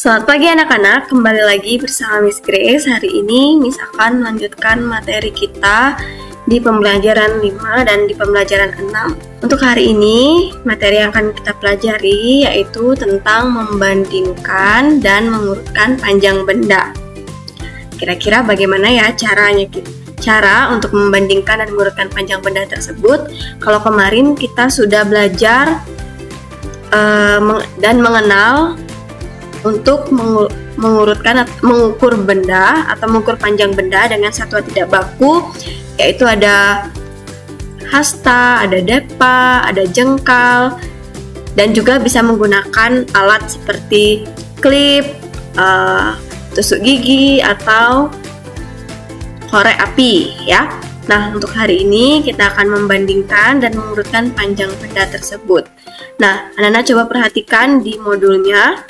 Selamat pagi anak-anak, kembali lagi bersama Miss Grace. Hari ini Miss akan melanjutkan materi kita di pembelajaran 5 dan di pembelajaran 6. Untuk hari ini, materi yang akan kita pelajari yaitu tentang membandingkan dan mengurutkan panjang benda. Kira-kira bagaimana ya cara untuk membandingkan dan mengurutkan panjang benda tersebut? Kalau kemarin kita sudah belajar dan mengenal untuk mengukur benda atau mengukur panjang benda dengan satuan tidak baku, yaitu ada hasta, ada depa, ada jengkal, dan juga bisa menggunakan alat seperti klip, tusuk gigi, atau korek api ya. Nah, untuk hari ini kita akan membandingkan dan mengurutkan panjang benda tersebut. Nah, anak-anak coba perhatikan di modulnya.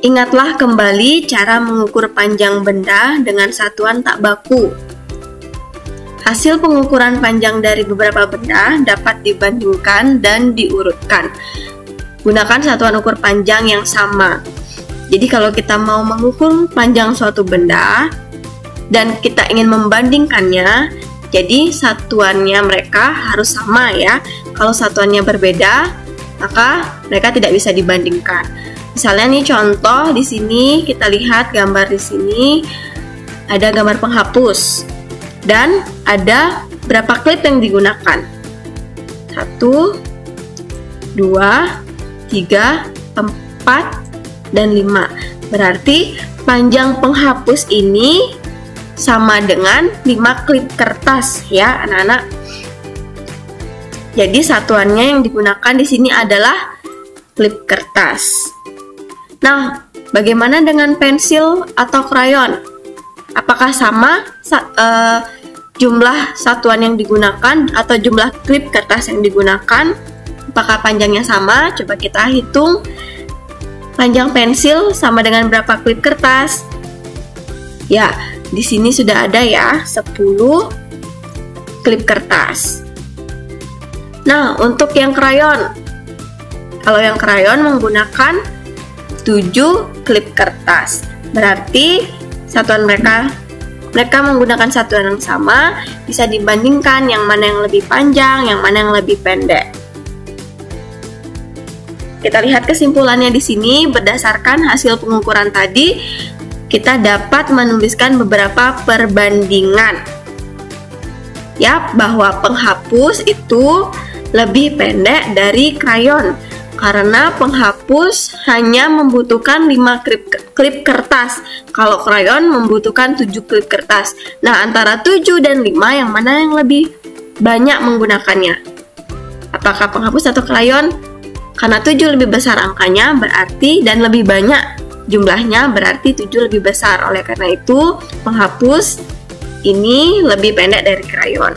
Ingatlah kembali cara mengukur panjang benda dengan satuan tak baku. Hasil pengukuran panjang dari beberapa benda dapat dibandingkan dan diurutkan. Gunakan satuan ukur panjang yang sama. Jadi kalau kita mau mengukur panjang suatu benda dan kita ingin membandingkannya, jadi satuannya mereka harus sama ya. Kalau satuannya berbeda, maka mereka tidak bisa dibandingkan. Misalnya nih contoh di sini kita lihat gambar di sini ada gambar penghapus dan ada berapa klip yang digunakan? 1, 2, 3, 4, dan 5. Berarti panjang penghapus ini sama dengan 5 klip kertas ya anak-anak. Jadi satuannya yang digunakan di sini adalah klip kertas. Nah, bagaimana dengan pensil atau krayon? Apakah sama jumlah satuan yang digunakan atau jumlah klip kertas yang digunakan? Apakah panjangnya sama? Coba kita hitung. Panjang pensil sama dengan berapa klip kertas? Ya, di sini sudah ada ya 10 klip kertas. Nah, untuk yang krayon. Kalau yang krayon menggunakan 7 klip kertas. Berarti satuan mereka menggunakan satuan yang sama, bisa dibandingkan yang mana yang lebih panjang, yang mana yang lebih pendek. Kita lihat kesimpulannya di sini. Berdasarkan hasil pengukuran tadi, kita dapat menuliskan beberapa perbandingan. Ya, bahwa penghapus itu lebih pendek dari krayon. Karena penghapus hanya membutuhkan 5 klip kertas. Kalau krayon membutuhkan 7 klip kertas. Nah, antara 7 dan 5 yang mana yang lebih banyak menggunakannya? Apakah penghapus atau krayon? Karena 7 lebih besar angkanya berarti dan lebih banyak jumlahnya berarti 7 lebih besar. Oleh karena itu, penghapus ini lebih pendek dari krayon.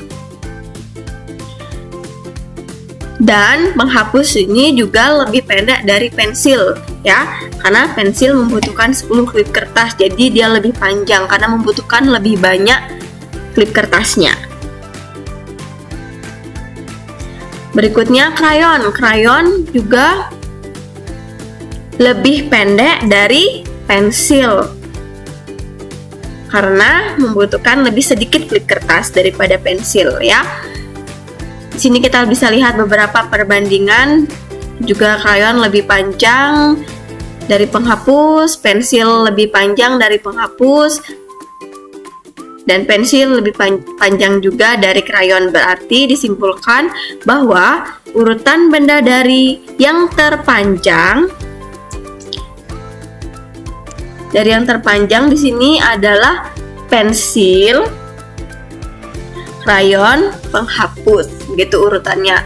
Dan penghapus ini juga lebih pendek dari pensil ya, karena pensil membutuhkan 10 klip kertas, jadi dia lebih panjang karena membutuhkan lebih banyak klip kertasnya. Berikutnya krayon. Krayon juga lebih pendek dari pensil karena membutuhkan lebih sedikit klip kertas daripada pensil ya. Di sini kita bisa lihat beberapa perbandingan. Juga krayon lebih panjang dari penghapus, pensil lebih panjang dari penghapus, dan pensil lebih panjang juga dari krayon. Berarti disimpulkan bahwa urutan benda dari yang terpanjang di sini adalah pensil, krayon, penghapus. Begitu urutannya.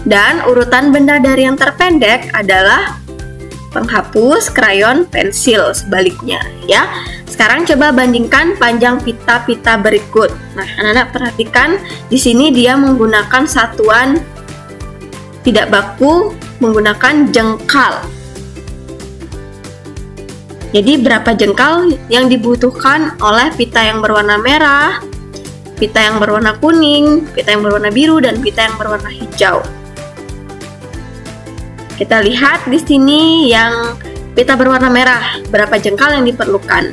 Dan urutan benda dari yang terpendek adalah penghapus, krayon, pensil, sebaliknya ya. Sekarang coba bandingkan panjang pita-pita berikut. Nah, anak-anak perhatikan di sini dia menggunakan satuan tidak baku, menggunakan jengkal. Jadi berapa jengkal yang dibutuhkan oleh pita yang berwarna merah, pita yang berwarna kuning, pita yang berwarna biru, dan pita yang berwarna hijau? Kita lihat di sini yang pita berwarna merah, berapa jengkal yang diperlukan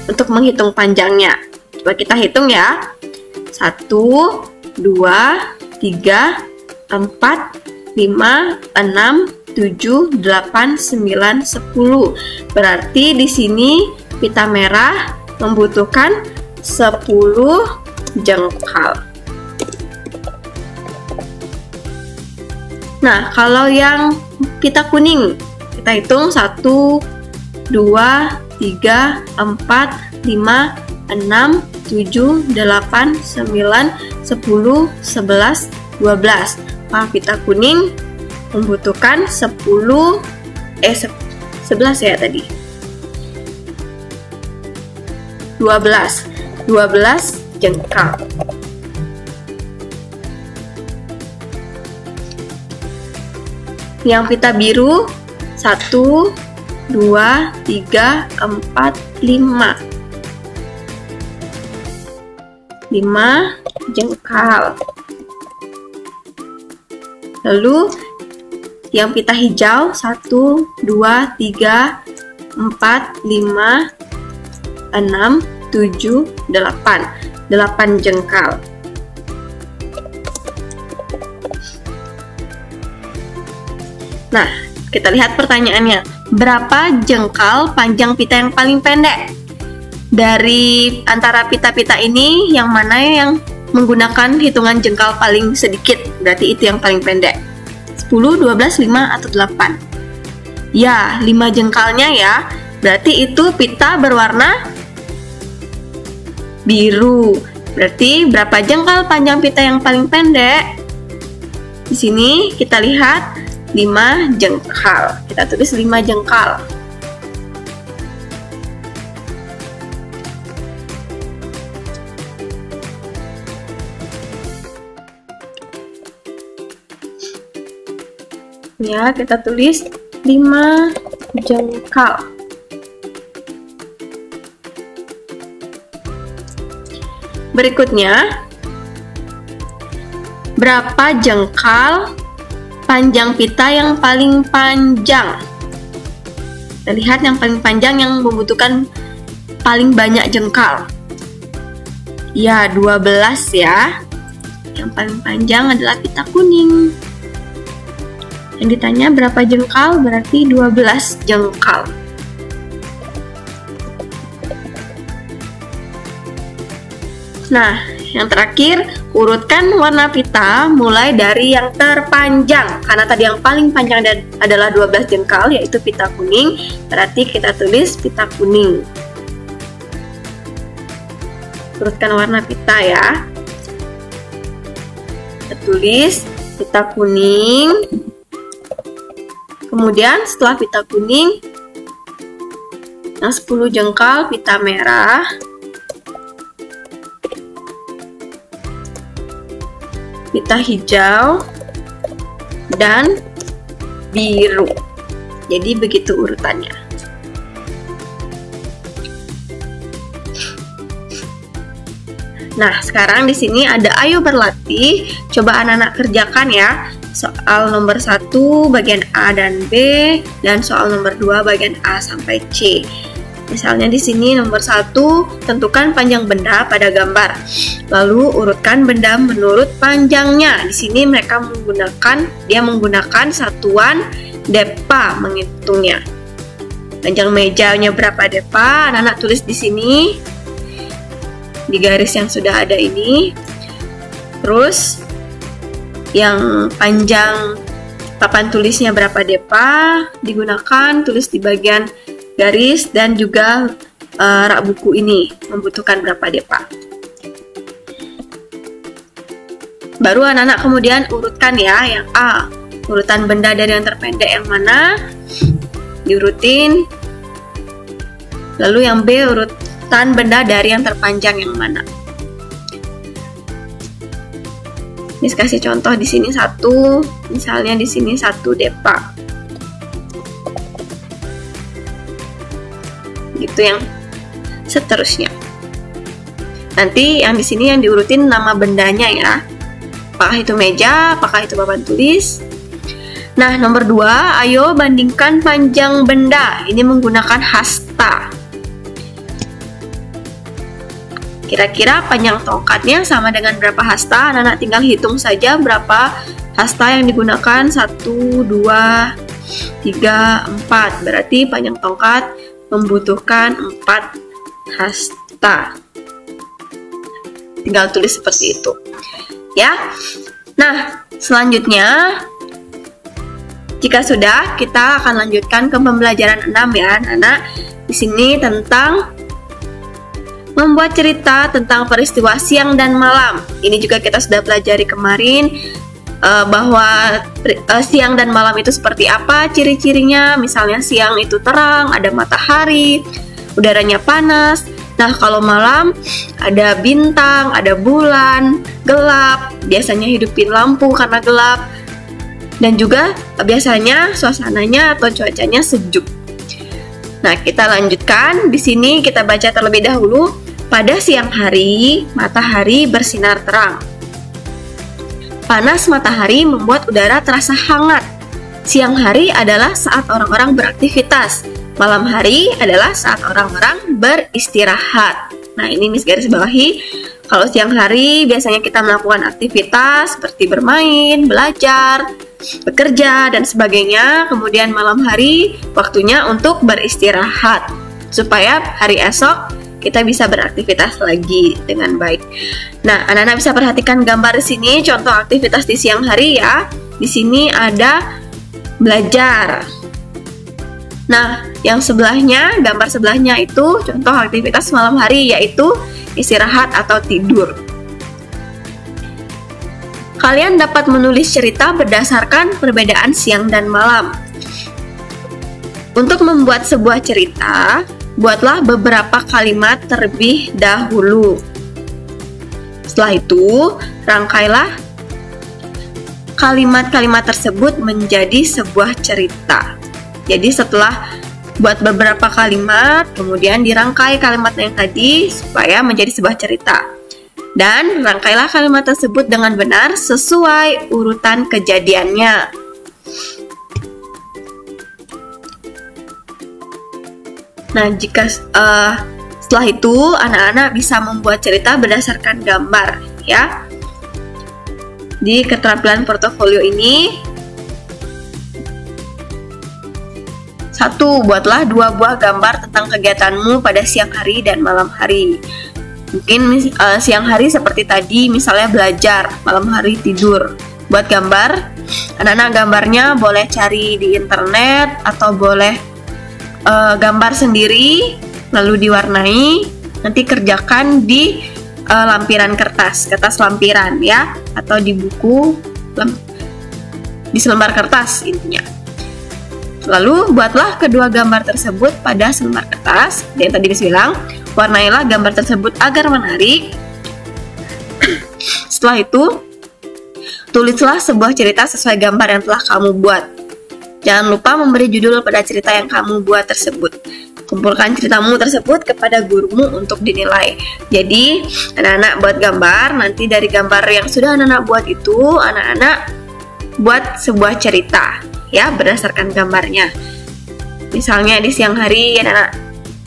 untuk menghitung panjangnya. Coba kita hitung ya. 1, 2, 3, 4, 5, 6, 7, 8, 9, 10. Berarti di sini pita merah membutuhkan 10 jengkal. Nah, kalau yang pita kuning, kita hitung 1, 2, 3, 4, 5, 6, 7, 8, 9, 10, 11, 12. Pita kuning membutuhkan 11 ya tadi. 12 jengkal. Yang pita biru 1, 2, 3, 4, 5. 5 jengkal. Lalu yang pita hijau 1, 2, 3, 4, 5, 6, 7, 8. 8 jengkal. Nah, kita lihat pertanyaannya. Berapa jengkal panjang pita yang paling pendek? Dari antara pita-pita ini, yang mana yang menggunakan hitungan jengkal paling sedikit? Berarti itu yang paling pendek. 10, 12, 5, atau 8? Ya, 5 jengkalnya ya. Berarti itu pita berwarna biru. Berarti berapa jengkal panjang pita yang paling pendek? Di sini kita lihat 5 jengkal. Kita tulis 5 jengkal. Ya, kita tulis 5 jengkal. Berikutnya, berapa jengkal panjang pita yang paling panjang? Kita lihat yang paling panjang yang membutuhkan paling banyak jengkal. Ya, 12 ya. Yang paling panjang adalah pita kuning. Yang ditanya berapa jengkal, berarti 12 jengkal. Nah, yang terakhir, urutkan warna pita mulai dari yang terpanjang. Karena tadi yang paling panjang adalah 12 jengkal, yaitu pita kuning. Berarti kita tulis pita kuning. Urutkan warna pita ya. Kita tulis pita kuning. Kemudian setelah pita kuning, yang 10 jengkal pita merah. Pita hijau dan biru. Jadi begitu urutannya. Nah, sekarang di sini ada ayo berlatih. Coba anak-anak kerjakan ya. Soal nomor 1 bagian A dan B, dan soal nomor 2 bagian A sampai C. Misalnya di sini nomor 1, tentukan panjang benda pada gambar. Lalu urutkan benda menurut panjangnya. Di sini mereka menggunakan satuan depa menghitungnya. Panjang mejanya berapa depa? Anak-anak tulis di sini di garis yang sudah ada ini. Terus yang panjang papan tulisnya berapa depa digunakan, tulis di bagian garis, dan juga rak buku ini membutuhkan berapa depa. Baru anak-anak kemudian urutkan ya. Yang A, urutan benda dari yang terpendek yang mana, diurutin. Lalu yang B, urutan benda dari yang terpanjang yang mana. Ini kasih contoh di sini 1, misalnya di sini 1 depa. Gitu yang seterusnya. Nanti yang di sini yang diurutin nama bendanya ya. Apakah itu meja, apakah itu papan tulis. Nah, nomor 2, ayo bandingkan panjang benda. Ini menggunakan hasta. Kira-kira panjang tongkatnya sama dengan berapa hasta? Anak-anak tinggal hitung saja berapa hasta yang digunakan. 1, 2, 3, 4. Berarti panjang tongkat membutuhkan 4 hasta. Tinggal tulis seperti itu. Ya. Nah, selanjutnya jika sudah, kita akan lanjutkan ke pembelajaran 6 ya, anak-anak. Di sini tentang membuat cerita tentang peristiwa siang dan malam. Ini juga kita sudah pelajari kemarin bahwa siang dan malam itu seperti apa ciri-cirinya. Misalnya siang itu terang, ada matahari, udaranya panas. Nah, kalau malam ada bintang, ada bulan, gelap. Biasanya hidupin lampu karena gelap. Dan juga biasanya suasananya atau cuacanya sejuk. Nah, kita lanjutkan. Di sini kita baca terlebih dahulu. Pada siang hari, matahari bersinar terang. Panas matahari membuat udara terasa hangat. Siang hari adalah saat orang-orang beraktivitas. Malam hari adalah saat orang-orang beristirahat. Nah, ini Miss garis bawahi. Kalau siang hari biasanya kita melakukan aktivitas seperti bermain, belajar, bekerja, dan sebagainya. Kemudian malam hari waktunya untuk beristirahat supaya hari esok kita bisa beraktivitas lagi dengan baik. Nah, anak-anak bisa perhatikan gambar di sini contoh aktivitas di siang hari ya. Di sini ada belajar. Nah, yang sebelahnya, gambar sebelahnya itu contoh aktivitas malam hari, yaitu istirahat atau tidur. Kalian dapat menulis cerita berdasarkan perbedaan siang dan malam. Untuk membuat sebuah cerita, buatlah beberapa kalimat terlebih dahulu. Setelah itu, rangkailah kalimat-kalimat tersebut menjadi sebuah cerita. Jadi setelah buat beberapa kalimat, kemudian dirangkai kalimat yang tadi supaya menjadi sebuah cerita. Dan rangkailah kalimat tersebut dengan benar sesuai urutan kejadiannya. Nah, jika setelah itu anak-anak bisa membuat cerita berdasarkan gambar ya. Di keterampilan portofolio ini, 1. Buatlah 2 buah gambar tentang kegiatanmu pada siang hari dan malam hari. Mungkin siang hari seperti tadi, misalnya belajar, malam hari tidur. Buat gambar, anak-anak gambarnya boleh cari di internet atau boleh gambar sendiri, lalu diwarnai, nanti kerjakan di lampiran kertas lampiran ya, atau di buku, di selembar kertas intinya. Lalu buatlah kedua gambar tersebut pada selembar kertas. Dan tadi bilang, warnailah gambar tersebut agar menarik. Setelah itu, tulislah sebuah cerita sesuai gambar yang telah kamu buat. Jangan lupa memberi judul pada cerita yang kamu buat tersebut. Kumpulkan ceritamu tersebut kepada gurumu untuk dinilai. Jadi, anak-anak buat gambar. Nanti dari gambar yang sudah anak-anak buat itu, anak-anak buat sebuah cerita ya berdasarkan gambarnya. Misalnya di siang hari anak-anak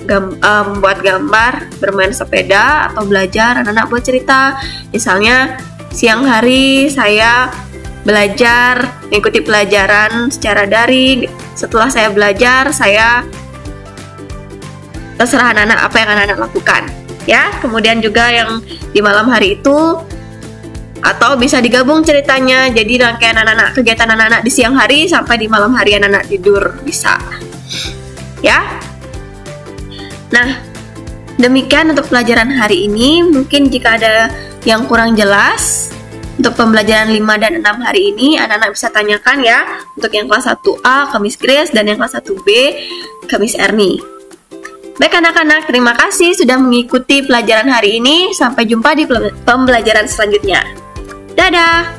membuat gambar bermain sepeda atau belajar, anak-anak buat cerita. Misalnya siang hari saya belajar, mengikuti pelajaran secara daring. Setelah saya belajar, saya terserah anak-anak apa yang anak-anak lakukan ya. Kemudian juga yang di malam hari itu, atau bisa digabung ceritanya, jadi rangkaian anak-anak, kegiatan anak-anak di siang hari sampai di malam hari anak-anak tidur, bisa ya. Nah, demikian untuk pelajaran hari ini. Mungkin jika ada yang kurang jelas untuk pembelajaran 5 dan 6 hari ini, anak-anak bisa tanyakan ya. Untuk yang kelas 1A ke Miss Grace dan yang kelas 1B ke Miss Erni. Baik anak-anak, terima kasih sudah mengikuti pelajaran hari ini. Sampai jumpa di pembelajaran selanjutnya. Dadah!